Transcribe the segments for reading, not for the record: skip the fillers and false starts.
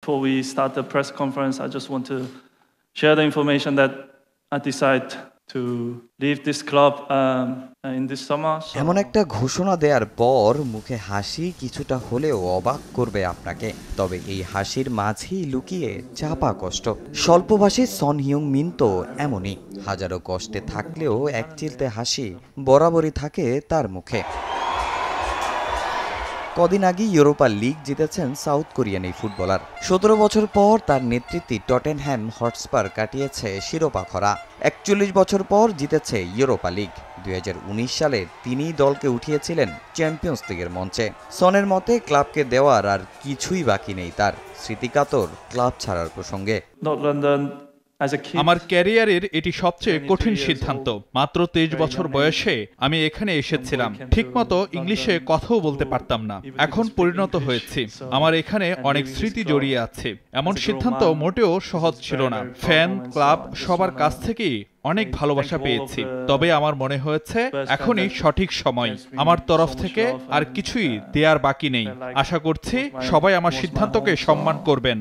before we start the press conference, I just want to share the information that I decide to leave this club in this summer. এমন একটা ঘোষণা দেওয়ার পর মুখে হাসি কিছুটা হলেও অবাক করবে আপনাকে, তবে এই হাসির মাঝেই লুকিয়ে চাপা কষ্ট। স্বল্পভাষী সন হিউং মিন তো এমনই, হাজারো কষ্টে থাকলেও একচিলতে হাসি বরাবরই থাকে তার মুখে। কদিন আগে ইউরোপা লিগ জিতেছেন সাউথ কোরিয়ান এই ফুটবলার। 17 বছর পর তার নেতৃত্বে টটেনহ্যাম হটস্পার কাটিয়েছে শিরোপা খরা। 41 বছর পর জিতেছে ইউরোপা লিগ। 2019 সালে তিনি দলকে উঠিয়েছিলেন চ্যাম্পিয়ন্স লিগের মঞ্চে। সনের মতে ক্লাবকে দেওয়ার আর কিছুই বাকি নেই তার, স্মৃতিকাতর ক্লাব ছাড়ার প্রসঙ্গে। আমার ক্যারিয়ারের এটি সবচেয়ে কঠিন সিদ্ধান্ত। মাত্র 23 বছর বয়সে আমি এখানে এসেছিলাম, ঠিকমতো ইংলিশে কথাও বলতে পারতাম না। এখন পরিণত হয়েছি। আমার এখানে অনেক স্মৃতি জড়িয়ে আছে। এমন সিদ্ধান্ত মোটেও সহজ ছিল না। ফ্যান, ক্লাব সবার কাছ থেকেই অনেক ভালোবাসা পেয়েছি, তবে আমার মনে হয়েছে এখনই সঠিক সময়। আমার তরফ থেকে আর কিছুই দেয়ার বাকি নেই। আশা করছি সবাই আমার সিদ্ধান্তকে সম্মান করবেন।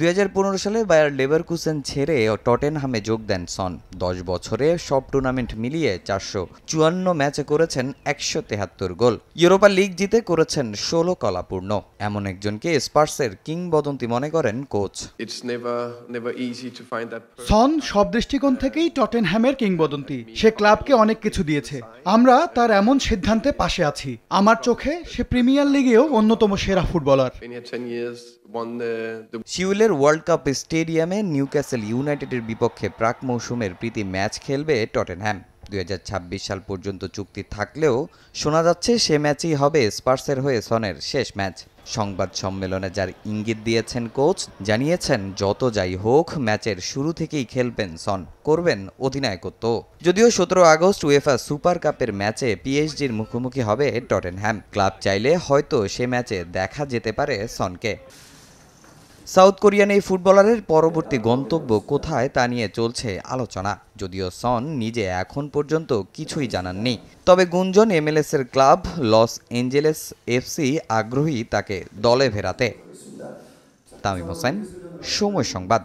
2015 সালে বায়ার লেভারকুসেন ছেড়ে টটেনহামে যোগ দেন সন। 10 বছরে সব টুর্নামেন্ট মিলিয়ে 454 ম্যাচে করেছেন 173 গোল। ইউরোপা লিগ জিতে করেছেন 16 কলাপূর্ণ। এমন একজনকে স্পার্সের কিংবদন্তি মনে করেন কোচ। সন সব দৃষ্টিকোণ থেকেই টটেনহ্যামের কিংবদন্তি। সে ক্লাবকে অনেক কিছু দিয়েছে। আমরা তার এমন সিদ্ধান্তে পাশে আছি। আমার চোখে সে প্রিমিয়ার লিগেও অন্যতম সেরা ফুটবলার। সিউলের ওয়ার্ল্ড কাপ স্টেডিয়ামে নিউক্যাসল ইউনাইটেডের বিপক্ষে প্রাক মৌসুমের প্রীতি ম্যাচ খেলবে টটেনহ্যাম। 2026 সাল পর্যন্ত চুক্তি থাকলেও শোনা যাচ্ছে সে ম্যাচই হবে স্পার্সের হয়ে সনের শেষ ম্যাচ। সংবাদ সম্মেলনে যার ইঙ্গিত দিয়েছেন কোচ, জানিয়েছেন যত যাই হোক ম্যাচের শুরু থেকেই খেলবেন সন, করবেন অধিনায়কত্ব। যদিও 17 আগস্ট উয়েফা সুপার কাপের ম্যাচে পিএসজির মুখোমুখি হবে টটেনহ্যাম। ক্লাব চাইলে হয়তো সে ম্যাচে দেখা যেতে পারে সনকে। সাউথ কোরিয়ান এই ফুটবলারের পরবর্তী গন্তব্য কোথায় তা নিয়ে চলছে আলোচনা, যদিও সন নিজে এখন পর্যন্ত কিছুই জানাননি। তবে গুঞ্জন MLS এর ক্লাব লস এঞ্জেলেস এফসি আগ্রহী তাকে দলে ফেরাতে। তামিম হোসেন, সময় সংবাদ।